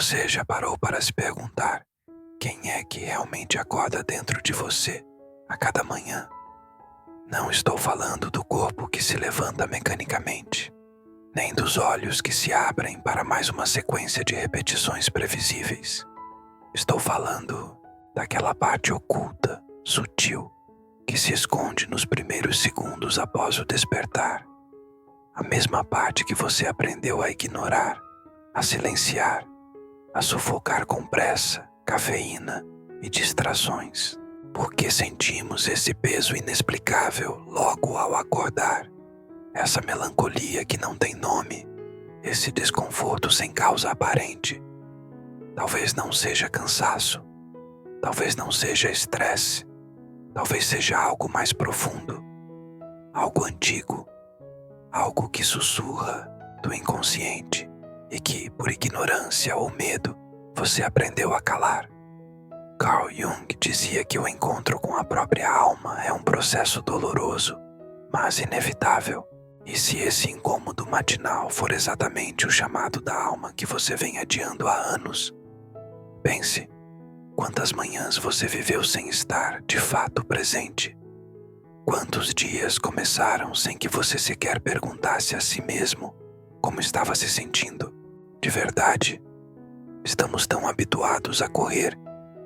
Você já parou para se perguntar quem é que realmente acorda dentro de você a cada manhã? Não estou falando do corpo que se levanta mecanicamente, nem dos olhos que se abrem para mais uma sequência de repetições previsíveis. Estou falando daquela parte oculta, sutil, que se esconde nos primeiros segundos após o despertar. A mesma parte que você aprendeu a ignorar, a silenciar, a sufocar com pressa, cafeína e distrações, porque sentimos esse peso inexplicável logo ao acordar, essa melancolia que não tem nome, esse desconforto sem causa aparente. Talvez não seja cansaço, talvez não seja estresse, talvez seja algo mais profundo, algo antigo, algo que sussurra do inconsciente e que, por ignorância ou medo, você aprendeu a calar. Carl Jung dizia que o encontro com a própria alma é um processo doloroso, mas inevitável. E se esse incômodo matinal for exatamente o chamado da alma que você vem adiando há anos, pense, quantas manhãs você viveu sem estar, de fato, presente? Quantos dias começaram sem que você sequer perguntasse a si mesmo como estava se sentindo? De verdade, estamos tão habituados a correr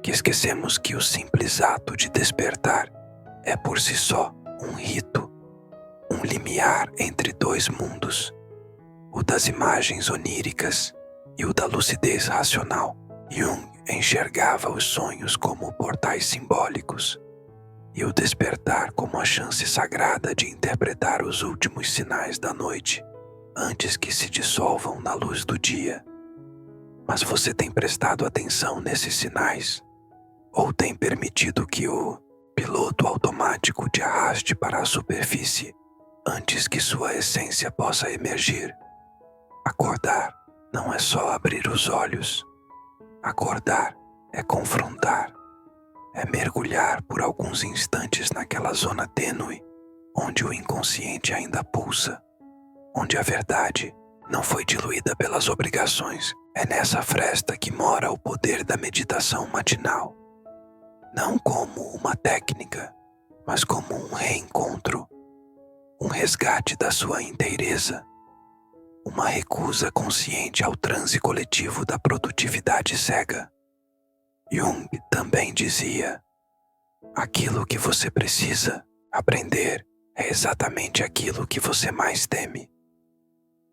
que esquecemos que o simples ato de despertar é por si só um rito, um limiar entre dois mundos, o das imagens oníricas e o da lucidez racional. Jung enxergava os sonhos como portais simbólicos e o despertar como a chance sagrada de interpretar os últimos sinais da noite antes que se dissolvam na luz do dia. Mas você tem prestado atenção nesses sinais? Ou tem permitido que o piloto automático te arraste para a superfície antes que sua essência possa emergir? Acordar não é só abrir os olhos. Acordar é confrontar, é mergulhar por alguns instantes naquela zona tênue onde o inconsciente ainda pulsa, onde a verdade não foi diluída pelas obrigações. É nessa fresta que mora o poder da meditação matinal. Não como uma técnica, mas como um reencontro, um resgate da sua inteireza, uma recusa consciente ao transe coletivo da produtividade cega. Jung também dizia: aquilo que você precisa aprender é exatamente aquilo que você mais teme.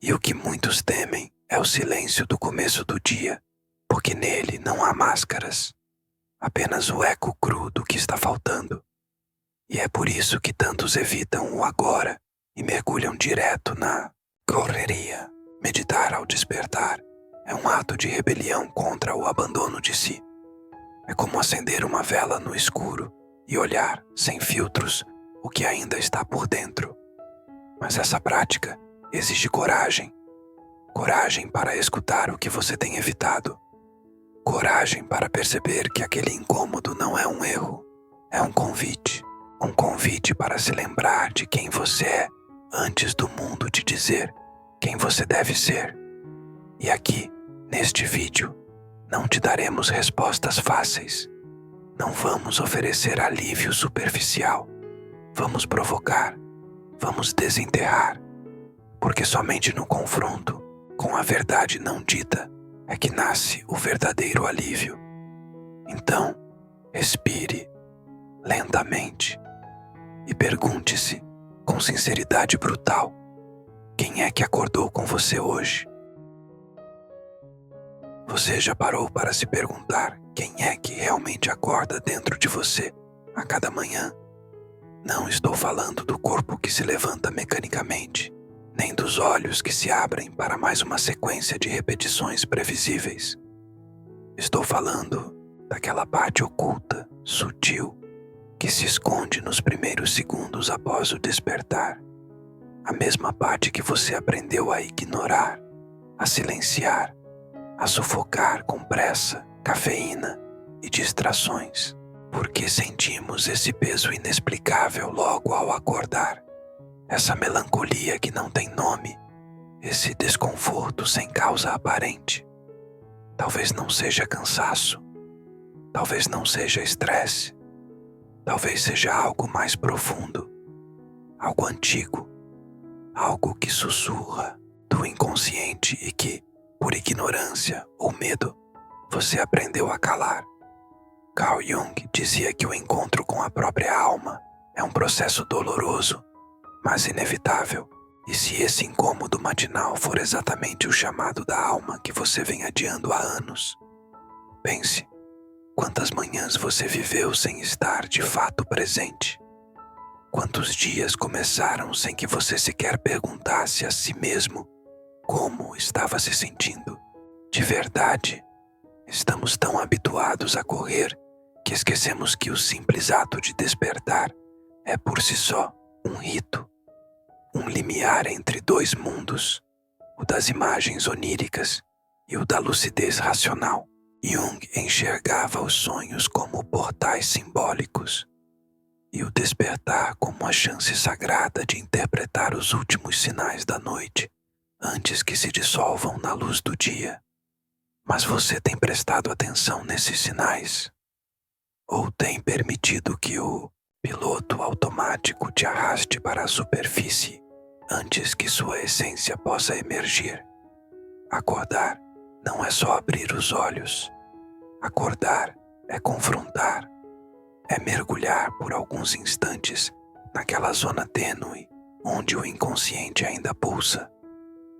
E o que muitos temem é o silêncio do começo do dia, porque nele não há máscaras, apenas o eco cru do que está faltando. E é por isso que tantos evitam o agora e mergulham direto na correria. Meditar ao despertar é um ato de rebelião contra o abandono de si. É como acender uma vela no escuro e olhar, sem filtros, o que ainda está por dentro. Mas essa prática exige coragem. Coragem para escutar o que você tem evitado. Coragem para perceber que aquele incômodo não é um erro, é um convite. Um convite para se lembrar de quem você é antes do mundo te dizer quem você deve ser. E aqui, neste vídeo, não te daremos respostas fáceis. Não vamos oferecer alívio superficial. Vamos provocar, vamos desenterrar, porque somente no confronto com a verdade não dita é que nasce o verdadeiro alívio. Então, respire lentamente e pergunte-se com sinceridade brutal: quem é que acordou com você hoje? Você já parou para se perguntar quem é que realmente acorda dentro de você a cada manhã? Não estou falando do corpo que se levanta mecanicamente, nem dos olhos que se abrem para mais uma sequência de repetições previsíveis. Estou falando daquela parte oculta, sutil, que se esconde nos primeiros segundos após o despertar. A mesma parte que você aprendeu a ignorar, a silenciar, a sufocar com pressa, cafeína e distrações, porque sentimos esse peso inexplicável logo ao acordar, essa melancolia que não tem nome, esse desconforto sem causa aparente. Talvez não seja cansaço, talvez não seja estresse, talvez seja algo mais profundo, algo antigo, algo que sussurra do inconsciente e que, por ignorância ou medo, você aprendeu a calar. Carl Jung dizia que o encontro com a própria alma é um processo doloroso, mas inevitável. E se esse incômodo matinal for exatamente o chamado da alma que você vem adiando há anos, pense, quantas manhãs você viveu sem estar de fato presente? Quantos dias começaram sem que você sequer perguntasse a si mesmo como estava se sentindo? De verdade, estamos tão habituados a correr que esquecemos que o simples ato de despertar é por si só um rito, um limiar entre dois mundos, o das imagens oníricas e o da lucidez racional. Jung enxergava os sonhos como portais simbólicos e o despertar como a chance sagrada de interpretar os últimos sinais da noite antes que se dissolvam na luz do dia. Mas você tem prestado atenção nesses sinais? Ou tem permitido que o piloto automático te arraste para a superfície antes que sua essência possa emergir? Acordar não é só abrir os olhos. Acordar é confrontar, é mergulhar por alguns instantes naquela zona tênue onde o inconsciente ainda pulsa,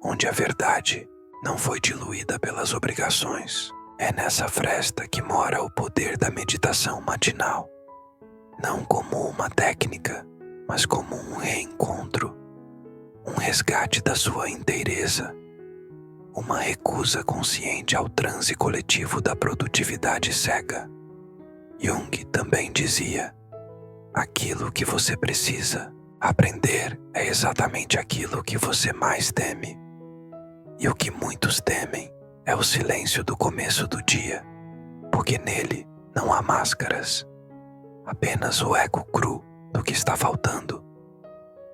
onde a verdade não foi diluída pelas obrigações. É nessa fresta que mora o poder da meditação matinal, não como uma técnica, mas como um reencontro, um resgate da sua inteireza, uma recusa consciente ao transe coletivo da produtividade cega. Jung também dizia: aquilo que você precisa aprender é exatamente aquilo que você mais teme. E o que muitos temem é o silêncio do começo do dia, porque nele não há máscaras, apenas o eco cru do que está faltando.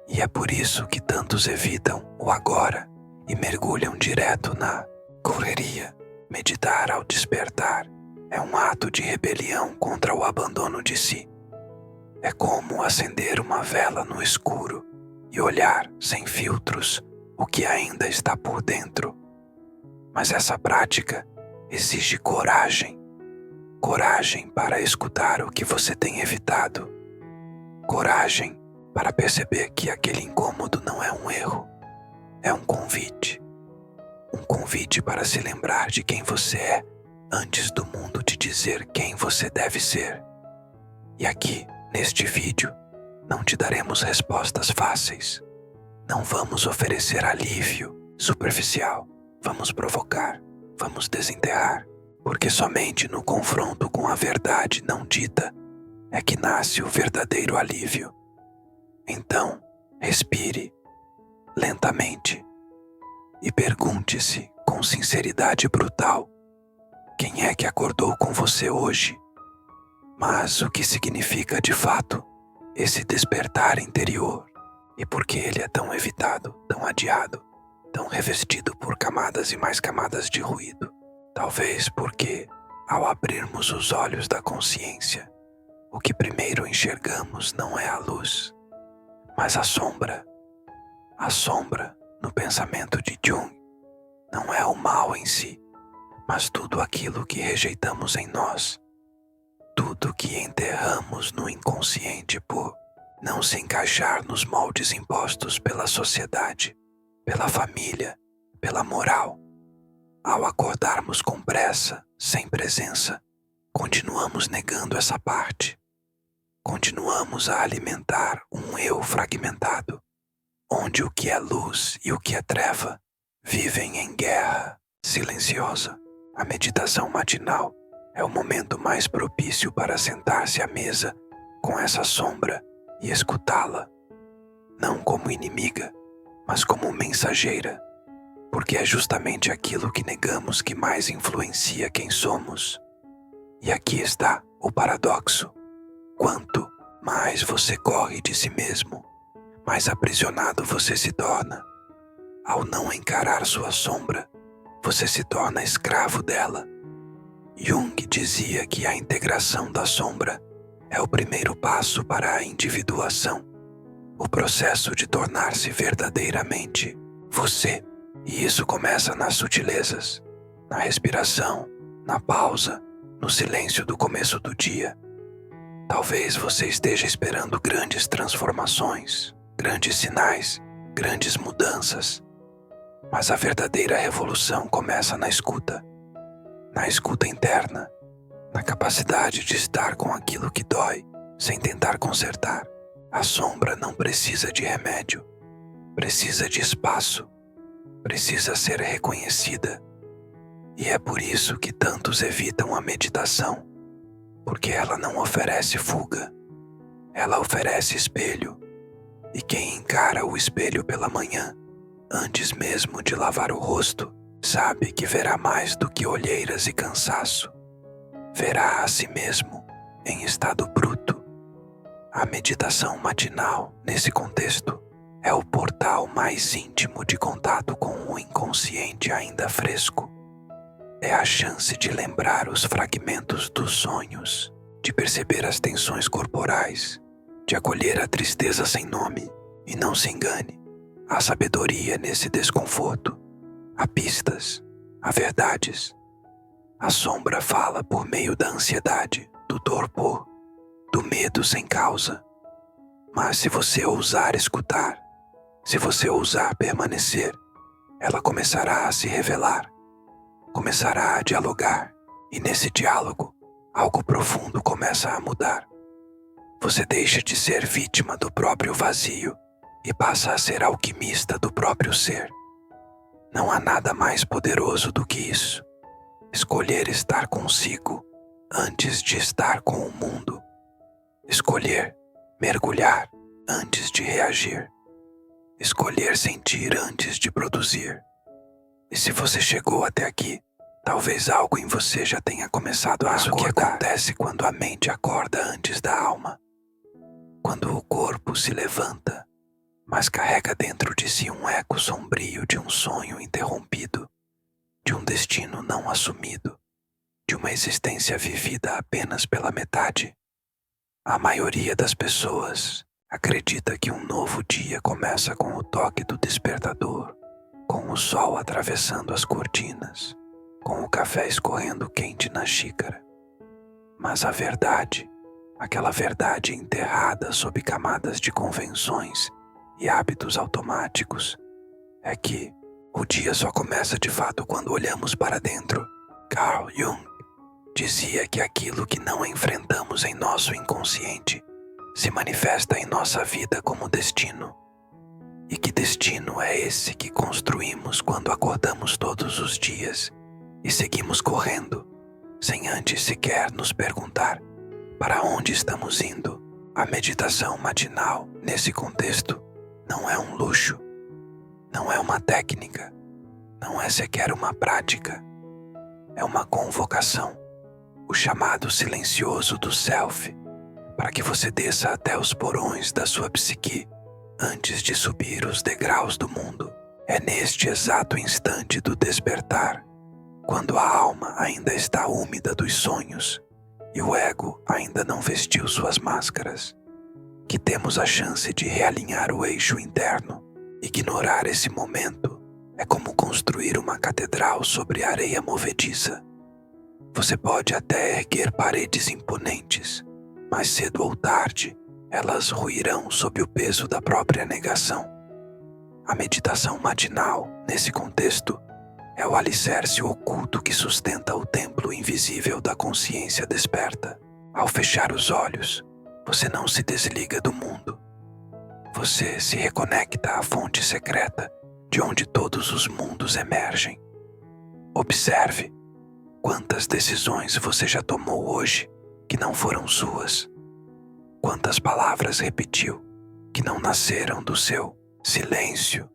E é por isso que tantos evitam o agora e mergulham direto na correria. Meditar ao despertar é um ato de rebelião contra o abandono de si. É como acender uma vela no escuro e olhar sem filtros o que ainda está por dentro. Mas essa prática exige coragem. Coragem para escutar o que você tem evitado. Coragem para perceber que aquele incômodo não é um erro. É um convite. Um convite para se lembrar de quem você é antes do mundo te dizer quem você deve ser. E aqui, neste vídeo, não te daremos respostas fáceis. Não vamos oferecer alívio superficial. Vamos provocar, vamos desenterrar, porque somente no confronto com a verdade não dita é que nasce o verdadeiro alívio. Então, respire lentamente e pergunte-se com sinceridade brutal: quem é que acordou com você hoje? Mas o que significa de fato esse despertar interior? E por que ele é tão evitado, tão adiado, tão revestido por camadas e mais camadas de ruído? Talvez porque, ao abrirmos os olhos da consciência, o que primeiro enxergamos não é a luz, mas a sombra. A sombra, no pensamento de Jung, não é o mal em si, mas tudo aquilo que rejeitamos em nós, tudo que enterramos no inconsciente por não se encaixar nos moldes impostos pela sociedade, pela família, pela moral. Ao acordarmos com pressa, sem presença, continuamos negando essa parte. Continuamos a alimentar um eu fragmentado, onde o que é luz e o que é treva vivem em guerra silenciosa. A meditação matinal é o momento mais propício para sentar-se à mesa com essa sombra e escutá-la, não como inimiga, mas como mensageira, porque é justamente aquilo que negamos que mais influencia quem somos. E aqui está o paradoxo. Quanto mais você corre de si mesmo, mais aprisionado você se torna. Ao não encarar sua sombra, você se torna escravo dela, Jung dizia que a integração da sombra é o primeiro passo para a individuação, o processo de tornar-se verdadeiramente você. E isso começa nas sutilezas, na respiração, na pausa, no silêncio do começo do dia. Talvez você esteja esperando grandes transformações, grandes sinais, grandes mudanças. Mas a verdadeira revolução começa na escuta interna, na capacidade de estar com aquilo que dói, sem tentar consertar. A sombra não precisa de remédio, precisa de espaço, precisa ser reconhecida. E é por isso que tantos evitam a meditação, porque ela não oferece fuga, ela oferece espelho. E quem encara o espelho pela manhã, antes mesmo de lavar o rosto, sabe que verá mais do que olheiras e cansaço. Verá a si mesmo em estado bruto. A meditação matinal, nesse contexto, é o portal mais íntimo de contato com o inconsciente ainda fresco. É a chance de lembrar os fragmentos dos sonhos, de perceber as tensões corporais, de acolher a tristeza sem nome. E não se engane, há sabedoria nesse desconforto. Há pistas, há verdades. A sombra fala por meio da ansiedade, do torpor, do medo sem causa. Mas se você ousar escutar, se você ousar permanecer, ela começará a se revelar, começará a dialogar. E nesse diálogo, algo profundo começa a mudar. Você deixa de ser vítima do próprio vazio e passa a ser alquimista do próprio ser. Não há nada mais poderoso do que isso. Escolher estar consigo antes de estar com o mundo. Escolher mergulhar antes de reagir. Escolher sentir antes de produzir. E se você chegou até aqui, talvez algo em você já tenha começado a acordar. O que acontece quando a mente acorda antes da alma? Quando o corpo se levanta, mas carrega dentro de si um eco sombrio de um sonho interrompido, de um destino não assumido, de uma existência vivida apenas pela metade. A maioria das pessoas acredita que um novo dia começa com o toque do despertador, com o sol atravessando as cortinas, com o café escorrendo quente na xícara. Mas a verdade, aquela verdade enterrada sob camadas de convenções e hábitos automáticos, é que o dia só começa de fato quando olhamos para dentro. Carl Jung dizia que aquilo que não enfrentamos em nosso inconsciente se manifesta em nossa vida como destino. E que destino é esse que construímos quando acordamos todos os dias e seguimos correndo, sem antes sequer nos perguntar para onde estamos indo? A meditação matinal, nesse contexto, não é um luxo, não é uma técnica, não é sequer uma prática. É uma convocação, o chamado silencioso do self, para que você desça até os porões da sua psique antes de subir os degraus do mundo. É neste exato instante do despertar, quando a alma ainda está úmida dos sonhos e o ego ainda não vestiu suas máscaras, que temos a chance de realinhar o eixo interno. Ignorar esse momento é como construir uma catedral sobre areia movediça. Você pode até erguer paredes imponentes, mas cedo ou tarde elas ruirão sob o peso da própria negação. A meditação matinal, nesse contexto, é o alicerce oculto que sustenta o templo invisível da consciência desperta. Ao fechar os olhos, você não se desliga do mundo. Você se reconecta à fonte secreta de onde todos os mundos emergem. Observe quantas decisões você já tomou hoje que não foram suas. Quantas palavras repetiu que não nasceram do seu silêncio,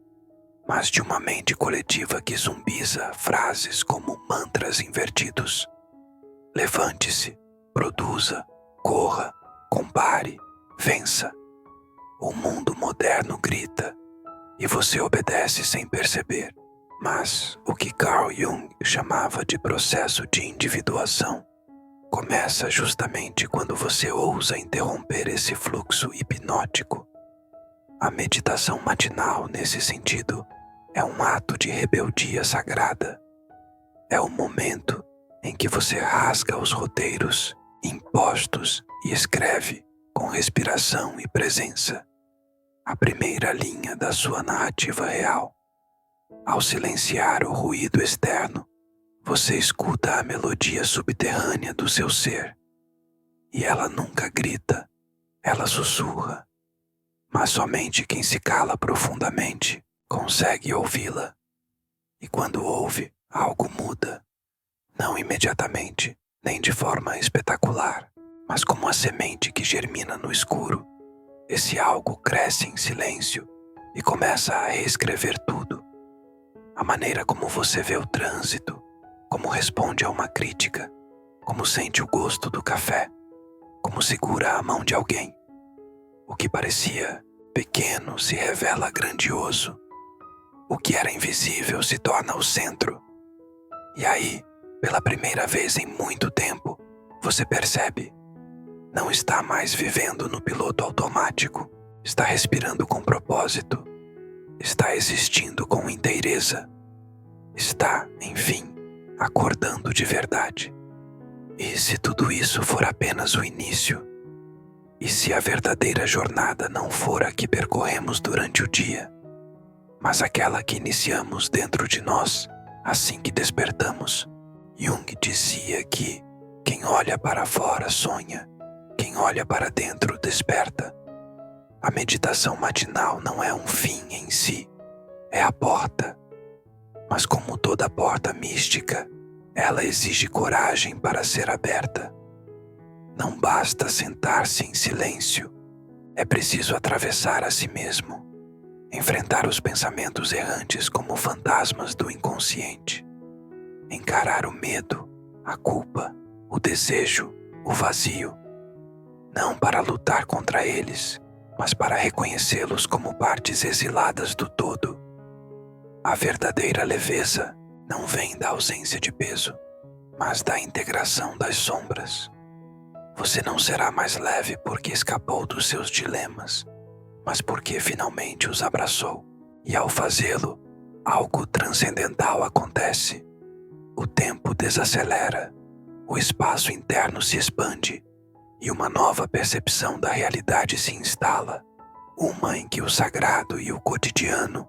mas de uma mente coletiva que zumbiza frases como mantras invertidos. Levante-se, produza, corra, compare, vença. O mundo moderno grita e você obedece sem perceber. Mas o que Carl Jung chamava de processo de individuação começa justamente quando você ousa interromper esse fluxo hipnótico. A meditação matinal, nesse sentido, é um ato de rebeldia sagrada. É o momento em que você rasga os roteiros impostos e escreve, com respiração e presença, a primeira linha da sua narrativa real. Ao silenciar o ruído externo, você escuta a melodia subterrânea do seu ser. E ela nunca grita, ela sussurra. Mas somente quem se cala profundamente consegue ouvi-la. E quando ouve, algo muda. Não imediatamente, nem de forma espetacular, mas como a semente que germina no escuro. Esse algo cresce em silêncio e começa a reescrever tudo. A maneira como você vê o trânsito, como responde a uma crítica, como sente o gosto do café, como segura a mão de alguém. O que parecia pequeno se revela grandioso. O que era invisível se torna o centro. E aí, pela primeira vez em muito tempo, você percebe. Não está mais vivendo no piloto automático. Está respirando com propósito. Está existindo com inteireza. Está, enfim, acordando de verdade. E se tudo isso for apenas o início? E se a verdadeira jornada não for a que percorremos durante o dia, mas aquela que iniciamos dentro de nós assim que despertamos? Jung dizia que quem olha para fora sonha, quem olha para dentro desperta. A meditação matinal não é um fim em si, é a porta. Mas como toda porta mística, ela exige coragem para ser aberta. Não basta sentar-se em silêncio, é preciso atravessar a si mesmo, enfrentar os pensamentos errantes como fantasmas do inconsciente, encarar o medo, a culpa, o desejo, o vazio, não para lutar contra eles, mas para reconhecê-los como partes exiladas do todo. A verdadeira leveza não vem da ausência de peso, mas da integração das sombras. Você não será mais leve porque escapou dos seus dilemas, mas porque finalmente os abraçou. E ao fazê-lo, algo transcendental acontece. O tempo desacelera, o espaço interno se expande e uma nova percepção da realidade se instala, uma em que o sagrado e o cotidiano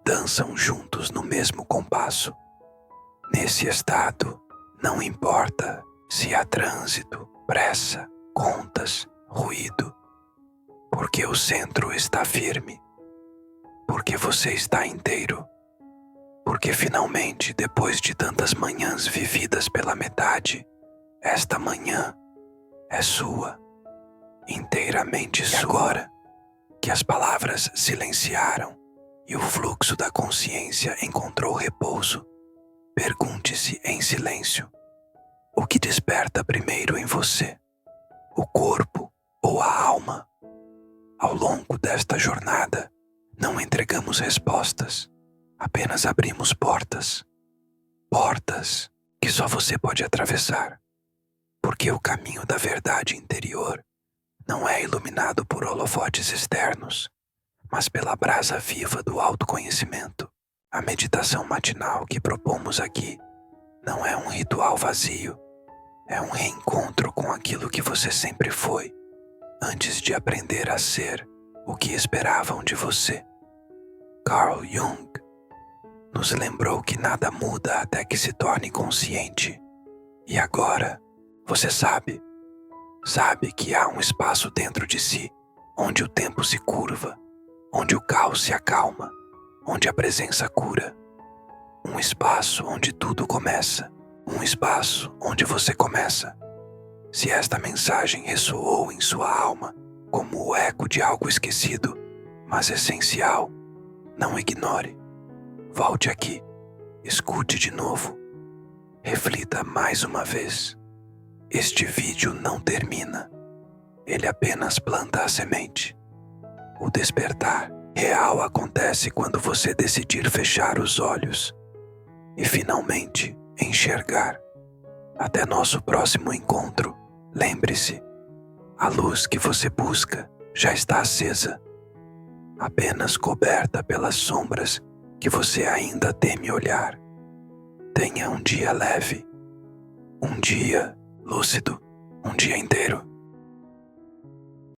dançam juntos no mesmo compasso. Nesse estado, não importa se há trânsito, pressa, contas, ruído, porque o centro está firme, porque você está inteiro, porque finalmente, depois de tantas manhãs vividas pela metade, esta manhã é sua, inteiramente sua. E agora que as palavras silenciaram e o fluxo da consciência encontrou repouso, pergunte-se em silêncio: o que desperta primeiro em você? O corpo ou a alma? Ao longo desta jornada, não entregamos respostas, apenas abrimos portas. Portas que só você pode atravessar, porque o caminho da verdade interior não é iluminado por holofotes externos, mas pela brasa viva do autoconhecimento. A meditação matinal que propomos aqui não é um ritual vazio, é um reencontro com aquilo que você sempre foi, antes de aprender a ser o que esperavam de você. Carl Jung nos lembrou que nada muda até que se torne consciente. E agora, você sabe que há um espaço dentro de si, onde o tempo se curva, onde o caos se acalma, onde a presença cura. Um espaço onde tudo começa, um espaço onde você começa. Se esta mensagem ressoou em sua alma como o eco de algo esquecido, mas essencial, não ignore. Volte aqui, escute de novo, reflita mais uma vez. Este vídeo não termina, ele apenas planta a semente. O despertar real acontece quando você decidir fechar os olhos e finalmente enxergar. Até nosso próximo encontro, lembre-se, a luz que você busca já está acesa, apenas coberta pelas sombras que você ainda teme olhar. Tenha um dia leve, um dia lúcido, um dia inteiro.